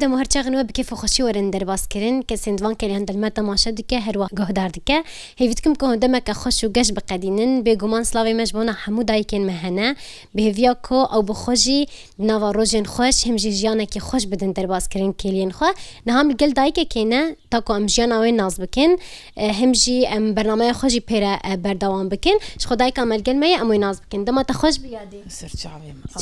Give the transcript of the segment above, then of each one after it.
هەردە هەرچاغنەوە بکێ خۆشی وەرن دەرباسکردن کە سندوان کەلی هەندەلمە تەماشە دکە هەروە گۆهدار دکە هێویتکم کە هەندەمەکە خۆش و گەشت بقەدینن بێگومان سلاوی مەش بۆنە هەموو دایکێن مەهەنە بهێویا کۆ ئەو بخۆژی ناوا ڕۆژێن خۆش هەمژی ژیانێکی خۆش بدن دەرباسکردن کێلیێن خۆ نەهام گەل دایکێکێنە تاکو ئەم ژیاناوێ ناز بکەن هەمژی ئەم بەرنامەیە خۆشی پێرە بەردەوام بکەن خۆ دایکا مەلگەلمەیە ئەموی ناز بکەن دەماتە خۆش بیادێ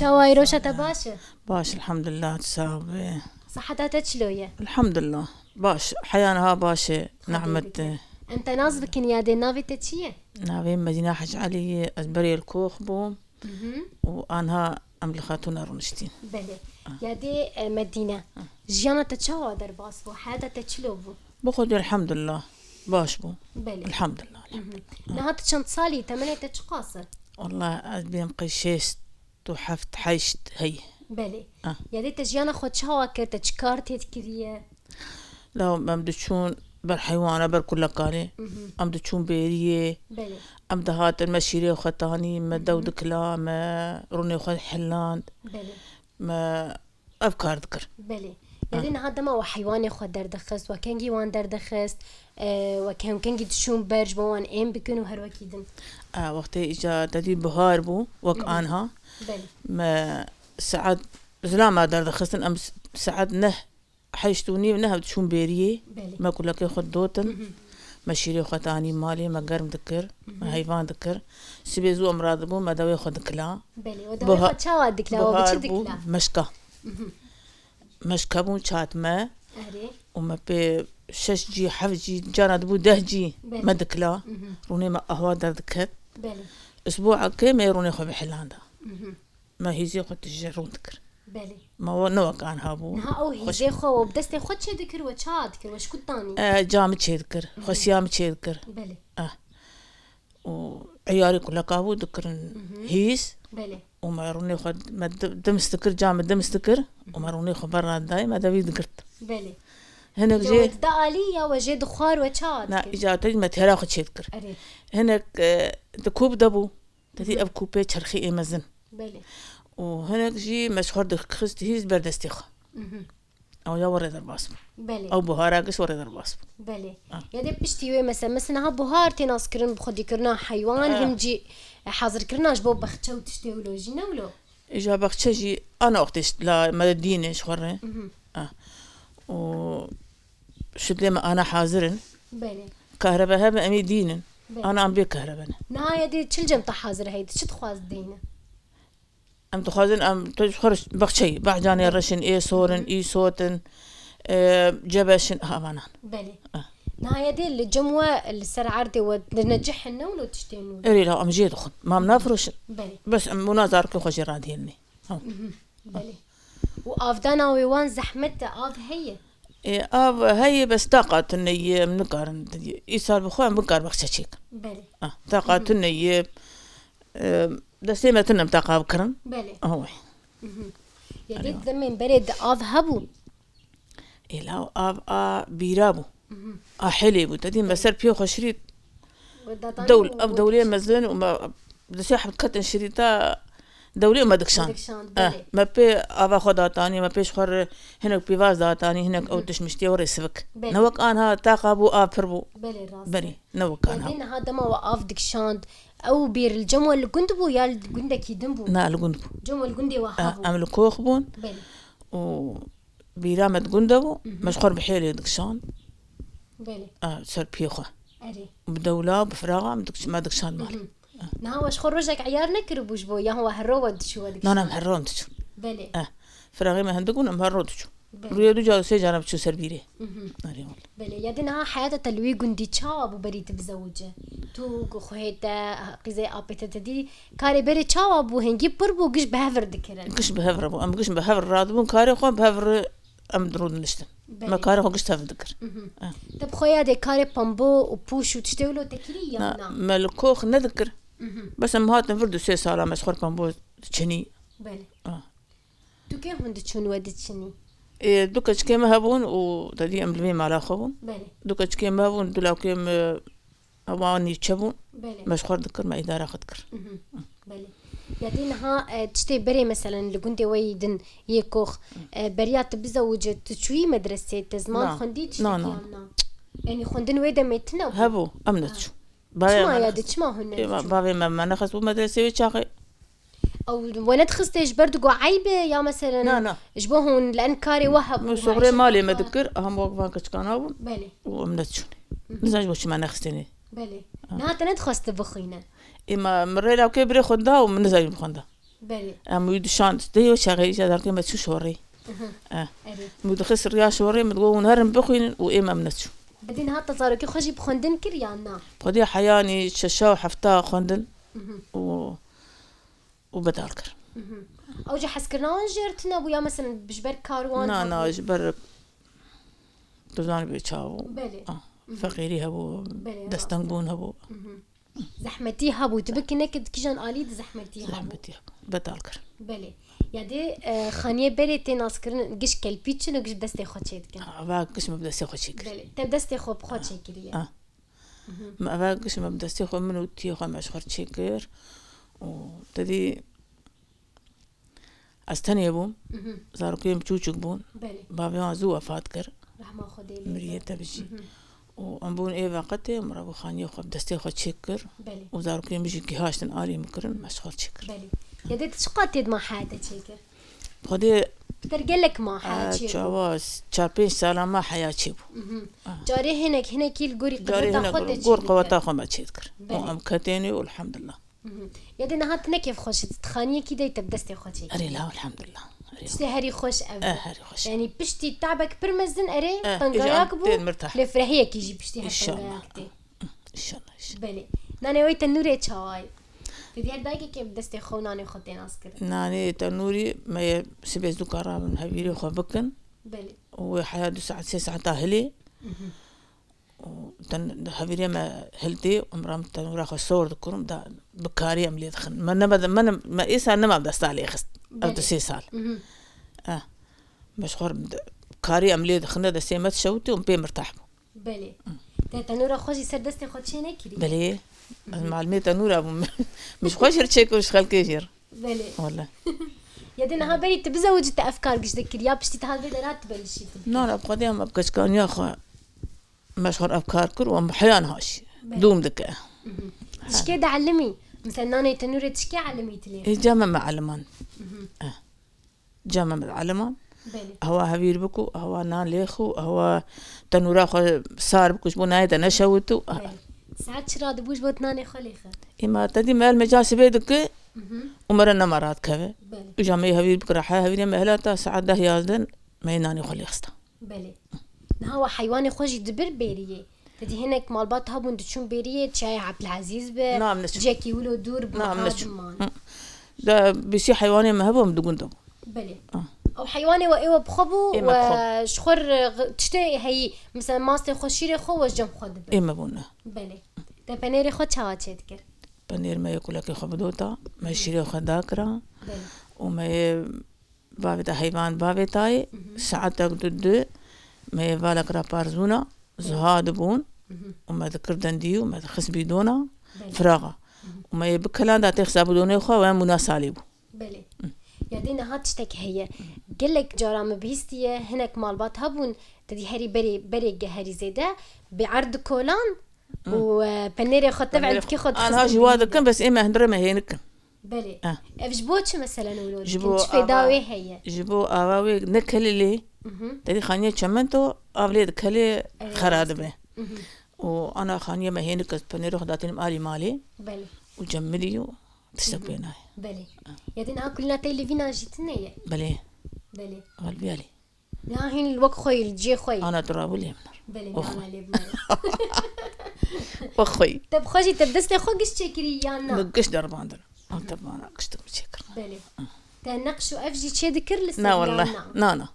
چاوای ڕۆژەتە باشە باش الحمد لله تساوي صحتها تشلوية الحمد لله باش حيانها باشا نعمة انت ناز بكن يا دي نافي تتشيه نافي مدينة حج علي أزبري الكوخ بو وأنها أمل خاتونا رونشتين بله يا دي مدينة جيانا تتشاوى درباس بو حياتها تتشلو بو بخد الحمد لله باش بو بله الحمد لله نهات شنط صالي تمنية تشقاصة والله أزبين قيشيست وحفت حيشت هي بله يا دي تجيانا خود شاوى كرت تشكار تذكريه لو ممدشون بالحيوانة بالكل قالي أمدشون بيريه بله أمدهات المشيري وختاني ما دود كلام روني وخد حلان بله ما أفكار ذكر بله يعني هذا ما هو حيوان خود دردخست وكان جيوان دردخست وكان تشون برج بوان إم بيكونوا هروكيدن وقتي إجا تدي بهار بو وقانها بله ما سعد زلا ما دردخستن أم سعد نه حيشتوني ونهب تشون بيريه ما كل لك ياخد دوتن مشيري وختاني مالي ما قرم ذكر ما حيوان ذكر سبيزو أمراض بو ما داوي خد كلا بله وداوي خد شاوى دكلا وبتشد دكلا مشكا بو شات ما وما بي 6 جي 7 جي جانا دبو 10 جي ما دكلا روني ما أهوا در ذكر أسبوع كم يروني خو بحلان دا ما هيزي خد تجرون ذكر بله ما هو نوع كان هابو ها أو هيزي خو وبدستي خد شي ذكر وشاد ذكر وش كنتاني جام تشي ذكر خسيام تشي ذكر بله وعياري كلها كابو ذكر هيس بله وما روني خد ما دمستكر جام دمستكر وما روني خو برا داي ما دبي ذكرت بله هناك جي دالية وجي دخار وشاد لا إجا تجي ما تهلا خد شي ذكر هناك دكوب دبو تدي أب كوبي شرخي إمزن بله وهناك جي مشهور دخست هيز بردستيخ أو يا ورد الباسم بله أو بهاراقش ورد الباسم بله يدي بشتي مثلا ها بهار تناس كرن بخدي كرنا حيوان هم جي حاضر كرناش بو بختشو وتشتي ولو جينا ولو إجا بختشو جي أنا أختش لا مدينة شورة و شد لما أنا حاضرن بله كهرباء هبا أمي دينن أنا عم بي كهرباء نهاية دي تشل جمتا حاضر هيدا شد خواز دينا أم تخازن أم تخرج بختشي بعجاني رشن إيه صورن إيه صوتن جبشن هامانا بله نهاية دي اللي جموة السر عردي ونجحنا ولو تشتينو إري لا أم جيد خد ما منافرش بله بس مناظر كل خوشي راديني بله وآفدانا ويوان زحمته آف هي إيه هي بس طاقة إني منقارن يصير بخوان منقار بختشيك بله طاقة إني دستي تنم طاقة بكرن بله هو يدي زمن برد آف هبو إيه لا آف بيرابو حليبو تدي مسار بيو خشريط دولية مزلن وما بدي أحب كتن شريطة دولية ما دكشان ما بي أبا خدا تاني ما بيش خر هناك بيواز داتاني هناك أو تشمشتي ورسبك نوك أنها تاقابو آفربو بري نوك أنها لأن هذا ما وقف دكشان أو بير الجمو اللي قندبو يا الجندك يدنبو نا الجندبو جمو الجندي وهابو أمل كوخبون و بيرامة جندبو مشخور بحيلي دكشان سر بيوخه بدولة بفراغة ما دكشان مال نهاوش خرجك عيار نكربوش بو يا هو هرود شو هذيك لا مهرون تشو بله فراغي ما هندقون مهرون تشو ريدو جاو سي جانب تشو سربيري بله يدنا حياة تلوي جندي تشاب وبريت بزوجه تو خويتا قزي ابيت تدي كاري بري تشاب وهنجي بربو قش بهفر دكرن قش بهفر ابو ام قش بهفر رادبون كاري خو بهفر ام درود نشتن ما كاري خو قش تهفر دكر طب خويا دي كاري بامبو وبوش وتشتولو تكري يا ملكوخ نذكر بس امهات نفردو 6 ساعة مسخور بامبو تشني بله تو كيف هند تشون ودي تشني دوكا كيما هابون وتدي ام بلمي مالا خبون دوكا كيما هابون دولا كيما هواني تشبون مسخور ذكر ما إدارة خذكر بله يدينها تشتي بري مثلا لقندي ويدن يكوخ بريات بزوجة تشوي مدرسة تزمان خندي تشتي يعني خندن ويدا ميتنا هبو أمنتشو شما يادي شما هن بابي ما نخسو مدرسة ويشاقي او ولد خستيش بردقو عيبة يا مثلا لا جبوهن لان كاري وهب من صغري مالي ما ذكر اهم وقفان كشكانابون بلي وامنتشوني نزاج وش ما نخستني بلي نهات ندخست بخينا اما مريلا كبري خندا ومن نزاج بخندا بلي ام يد شانت ديو شاغي جدار كما تشو شوري مود خسر يا شوري متقون هرم بخين واما امنتشو بعدين هات تصاركي خجي بخندن كريانا خدي حياني ششا وحفتا خندن وبدالكر اوجي حسكرنا جرتنا ويا مثلا بجبر كاروان نا جبر تزاني بيتشاو بلي فقيري هبو دستنبون هبو زحمتي هبو تبكي نكد كيجان آليد زحمتي هبو بدالكر بلي يادي خانيه بري تناس كرن قش كلبيتشن وقش دستي خوتشيت كن با قش مبدستي خوتشيك بلي تب دستي خو بخوتشيك ريا ما با قش مبدستي خو منو تي خو مش خرتشيكر وتدي استني بوم زاركيم تشوچك بون بابي عزو وفات كر رحمه خدي مريته بشي وأمبون إيه وقتي مرابو خانية خب دستي خد شكر وزاركيم بيجي كهاشتن آلي مكرن مش خد شكر بلي يدك شقاتيد ما حياتك شكر خدي ترجلك ما حياتك جواز 4-5 سنة ما حياتي جاري هناك الجوري جاري هناك جور قوتا خو ما تشكر وأم كتيني والحمد لله يدنا هات نكيف خوش تخانية كده يتبدستي خوشي أري لا الحمد لله بشتي هاري خوش أبدا هاري خوش يعني بشتي تعبك برمزن أري تنقاياك بو لفرحية كيجي بشتي هالتنقاياك إن شاء الله بلي ناني وي تنوري تشاواي تدي هدايكي كيف بدستي خو ناني خوتين أسكر ناني تنوري ما سبيز دكارا من هبيري خو بكن بلي وحياة 6 ساعات هلي وتن هبيري ما هلتي ومرام تنورا خو صور دكرم دا بكاري أملي دخن ما إيسا نما بدست عليه خست أو 6 سال مشغور كاري أملي دخنا دا سيمات شوتي ومبي مرتاح بلي تنورا خوشي سردستي خوتشي نكري بلي المعلمية تنورا مش خوش رتشيك وش خلق يجير بلي والله يدنا ها بري تبزوج أفكار قش ذكر يا بشتي تهال بدرات تبلشي لا بقدي ما بقش كان يا أخو مشغور أفكار كل وم حيان هاش دوم دكة إيش كده علمي مثلا ناني تنورة إيش كده علميت لي جامع معلمان جامع معلمان هو هبير بكو هو نان ليخو هو تنورا خو صار بكوش بناية نشوتو ساعات شراد بوش بوت ناني خليخة إما تدي مال مجاس بيدك ومرنا مرات كذا وجامع هبير بكو راح هبير مهلاتا ساعات ده يازدن ما ناني خليخستا بلي هو حيواني خوش دبر بيريه تدي هناك مالبات هابون تشون بيريه شاي عبد العزيز ب نعم جاكي ولو دور بمحاضمان ده بيسي حيواني ما هبو مدقون دو بلي او حيواني وايوه بخبو وشخور تشتي هي مثلا ماستي خوشيري خو وجم خود اما بونا بلي ده بنيري خو تشاوا تشتكر بنير ما ياكل لك خبدوتا ما يشري خداكرا وما بابتا حيوان بابتاي ساعتك ضد ما يبالك رابارزونا زهاد بون وما ذكر دنديو وما تخس بيدونا فراغة وما يبكلان دا تخسابو دوني خو وين مناساليبو بلي يادينا هاتشتك هي قلك جارام بيستيه هناك مالبات هبون تدي هري بري جهري زيدا بعرض كولان وبنيري خد تبع كي خد انا جواد كان بس اما هندره ما هينك بلي افجبوتش مثلا ولود جبو في داوي هي جبو اواوي نكلي تدي خانيه چمنتو اوليد كلي خراد به وانا خانيه ما هينك بنيري خداتني مالي بلي وجمليو تستقبلنا بلي يدنا كلنا تلفينا جتنيه بلي قلبي لا هين الوقت خوي الجي خوي انا تراب لي بلي انا لي بمر اخوي طب خوجي تبدستي خو قش تشكري يانا مقش دربان در طبعا قشت مشكر بلي تنقشوا افجي تشي ذكر لسه لا والله لا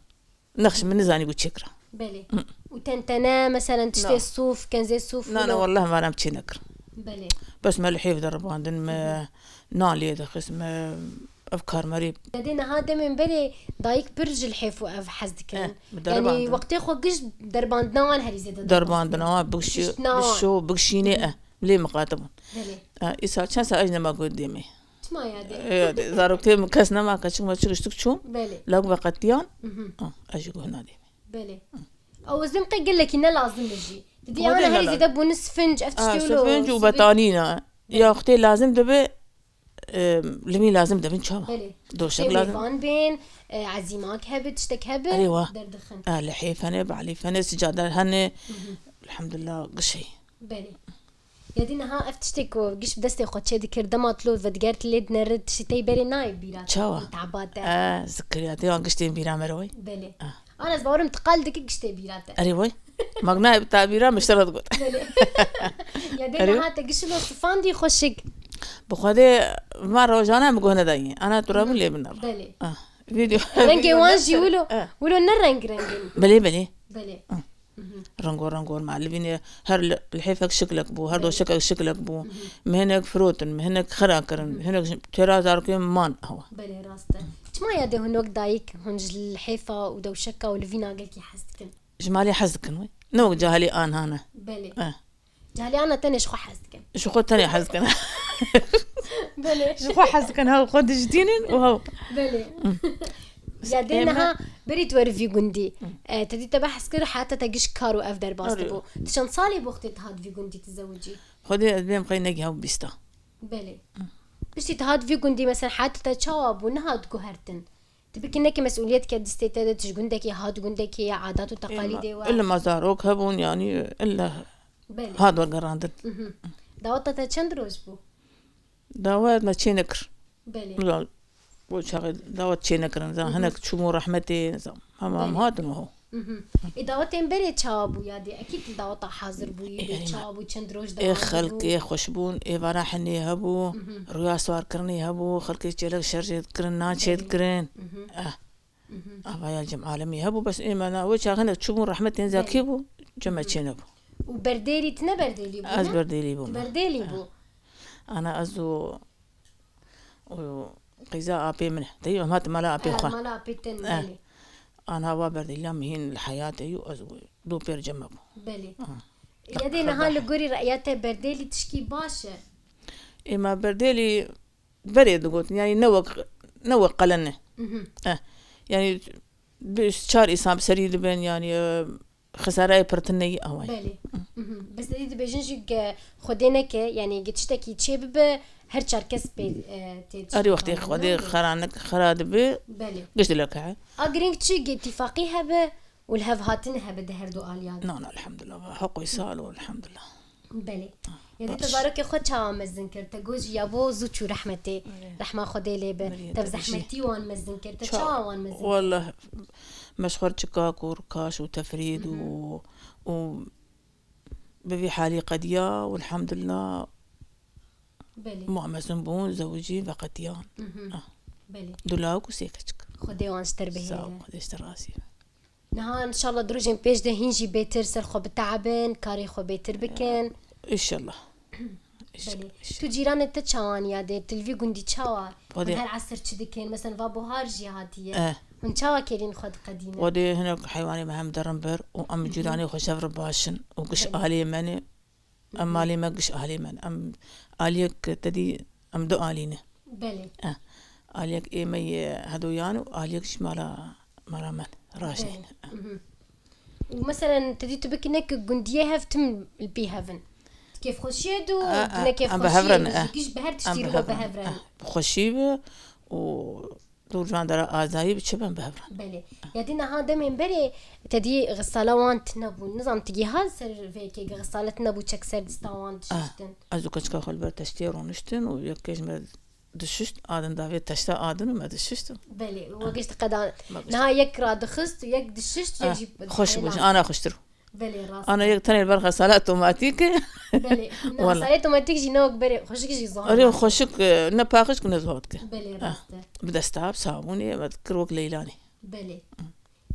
نقش من زاني قلت شكرا بلي وتنتنا مثلا تشتي الصوف كان زي الصوف لا والله ما نمشي نكر بلي بس ما الحيف دربان دن ما نالي هذا قسم افكار مريب لدينا هذا من بلي دايك برج الحيف واف حزدك يعني وقت خو قش دربان دنان هري زيد دربان دنان بشو بقشيني ليه مقاتبون بلي إسا كان سأجنا ما قدامي تما يادي زاروكتي مكسنا ما كاتش ما تشرشتك شو بلي لو بقتيان اجيكو هنا دي بلي او زم قال لك إنه لازم نجي تدي هو دي انا هاي لا. زي دبو نسفنج افتشتولو سفنج وبطانينا يا اختي لازم دبي لمي لازم دبي نشاو بلي دوشك لازم فان بين عزيماك هبت تشتك هبت أيوة. دردخن لحيف هني بعلي فني سجادة هني الحمد لله قشي بلي يا دينا ها افتشتكو قش بدستي خد شي ذكر دمات لو فدقرت ليد نرد شتي بري نايب بيرات شوا تعبات ذكرياتي وان قشتي بيرا مروي بلي انا زبورم تقالدك قشتي بيرات أريوي مقنع بتعبيرا مشترط قلت بلي يا دينا ها تقش له صفان دي خوشك بخدي مرة وجانا مقونا داي أنا تراب اللي بنر بلي فيديو رنجي وانجي ولو نرنج رنجي بلي بلي رنقور معلبين هر الحيفك شكلك بو هر دو شكلك بو مهنك فروتن مهنك خراكرن مهنك ترى زاركين مان هو بلي راسته ما يادي هنوك دايك هنج الحيفة ودو شكا ولفينا قلكي حزتكن جمالي حزكن وي نو جاهلي آن هانا بلي جالي أنا تاني شخو حزتكن شو خد تاني حزكن بلي شو حزكن هاو خد جدينين وهاو بلي يادينها بريت ورفي قندي تدي تبحث كده حتى تجيش كارو أفدر باستبو تشان صالي بوقت تهاد في قندي تزوجي خدي أدبيم قي نجي هاو بيستا بلي بس تهاد في قندي مثلا حتى تشاوب ونهاد جوهرتن تبي كنك مسؤوليات كدستي تدا تشجندك يا هاد جندك يا عادات وتقاليد إلا ما زاروك هبون يعني إلا بلي هاد وقراندن دعوة تتشندروش بو دعوات ما تشينكر بلي لا وشغل دعوة تشينكر زين هناك تشمو رحمتي زين هم هادن وهو دعوة تنبري تشابو يادي أكيد دعوة حاضر بوي تشابو تشندروش دعوة خلق خوشبون فرحني هبو ريا سوار كرني هبو خلق يجلك شرجت كرنا شيد كرن يا جماعة عالمي هبو بس إيه أنا وجه هناك تشمو رحمتي زاكيبو جمع تشينبو وبرديلي تنبرديلي بو أز برديلي بو برديلي بو أنا أزو قزاء أبي منه تيجي ما تملا أبي خان مالا بيتن بلي أنا هوا برديلي مهين الحياة يو أزو دو بير جمبو بلي يدي نهال لقوري رأياته برديلي تشكي باشا إما برديلي بريد قلت يعني نوق قلنه يعني بشار إصاب سريد بين يعني خسارة برتنية أوي بلي بس دي بيجنجك خدينك يعني قتشتكي تشيب هر شركس بي أري وقتي خدي خرانك خراد بي بلي قشت لك ها أقرينك تشي اتفاقي هبه والهف هاتنها بده هردو آليات لا الحمد لله حق يسال والحمد لله بلي يعني تبارك خود شا مزن كرت جوج يابو زوجو رحمتي رحمة خدي لي تبزحمتي وان مزن كرت شا وان مزن والله مشخور شكاك وركاش وتفريد بفي حالي قديا والحمد لله بلي معمزن بون زوجي بقديان بلي دولاك وسيكتك خدي وان اشتربه ساو خديش راسي نها ان شاء الله دروجين بيش ده هنجي بيتر سرخو بتعبن كاري خو بيتر بكن ان شاء الله بلي تو جيران تتشاوان يادي تلفي قندي تشاوا هالعصر تشدكين مثلا فابو هارجي هاتيه من تشاوا كيرين خد قديمه ودي هناك حيواني مهم درنبر وام جيراني خو شفر باشن وقش اهلي مني ام مالي ما قش اهلي من ام اليك تدي ام دو الينه بلي اليك اي مي هدويان واليك شمالا مرامن راشين ومثلا تدي تبكي نك قنديه هفتم البي هافن كيف خشيدو كيف بهفرن كيش بهر تشتري بهفرن خشيبه و دور جاندرا آزایی بچبن بهفرن بله یادینا ها دمین بری تدی غسالوانت نبود نظام تجی ها سر فيكي غسالت نبود چک سر دستاوان تشتن از کچکا خال بر تشتیرونشتن و یک کش مد دششت آدن داوی تشتا آدن و مدششت بله وقشت قدان نه یک را دخست و یک دششت يجيب خوش بوش انا خوشتر بله راست انا یک تاني بر غسالات اوتوماتيك بله غسالات اوتوماتيك جنوك بري خوشك جي ظهر اري خوشك نباقش كنا زهودك بله راست بدستاب صابوني مذكروك ليلاني بله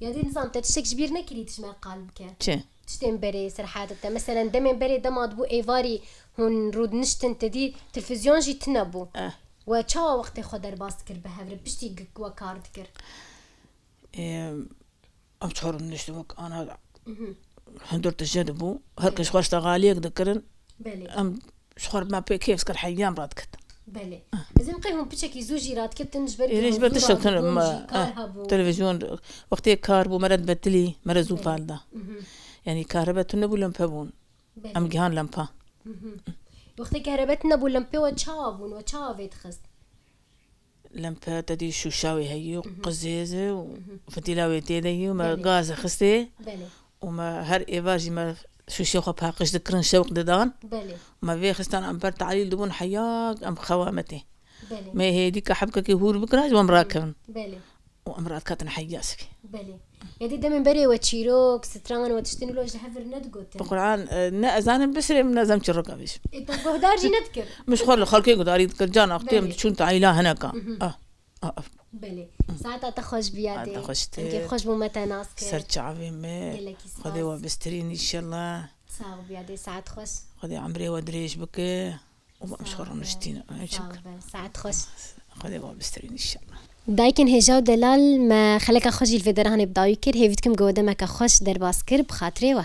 يادي نظام تشك كبير نكري تشمل قلبك چه تشتين بري سرحات مثلا دمين بري دماد بو ايفاري هون رود نشتن تدي تلفزيون جي تنبو وچا وقت خدر باست كر بهفر بشتي قوا كارد كر ام تشور نشتوك انا هندور تجدبو هركش خوش تغاليك ذكرن بلي ام شخور ما بي كيف سكر حيام رادكت بله زين قيهم بتشكي زوجي رات كتن جبر يجبر تشتغل تلفزيون وقتی کار بو مرد بدلی مرد زو فالدا يعني كهرباء نبو لمبابون ام جهان لمبا وقتی كهرباء نبو لمبا وتشابون وتشافيت خست لمبا تدي شوشاوي هيو قزيزه وفتيلاوي تيدي وما غاز خستي وما هر ايفاجي ما شو شيخو باقش ذكرن شوق ددان ما في خستان ام بر تعليل دبون حياق ام خوامتي ما هي ديك حبكك يهور بكراج ومراكبن وامرات كاتن حياسك يدي دم بري وتشيروك ستران وتشتني لوج حفر ندقوت القران نا ازان بسري من لازم تشرق ابيش انت قهدارجي نذكر مش خل خلكي قداري جانا اختي شو انت عيله هناك بله ساعتها تخش بيادي تخشت كيف خوش متناس سرت عافي ما خذي وبسترين ان شاء الله صاغ بيادي ساعات خوش خذي عمري ودريش بك ومشخر نشتينا ساعات خوش خذي وبسترين ان شاء الله دایکن هجاو دلال ما خلک خوشی الفدران بدایکر هیویت کم گوده مک خوش در باس کر بخاطره و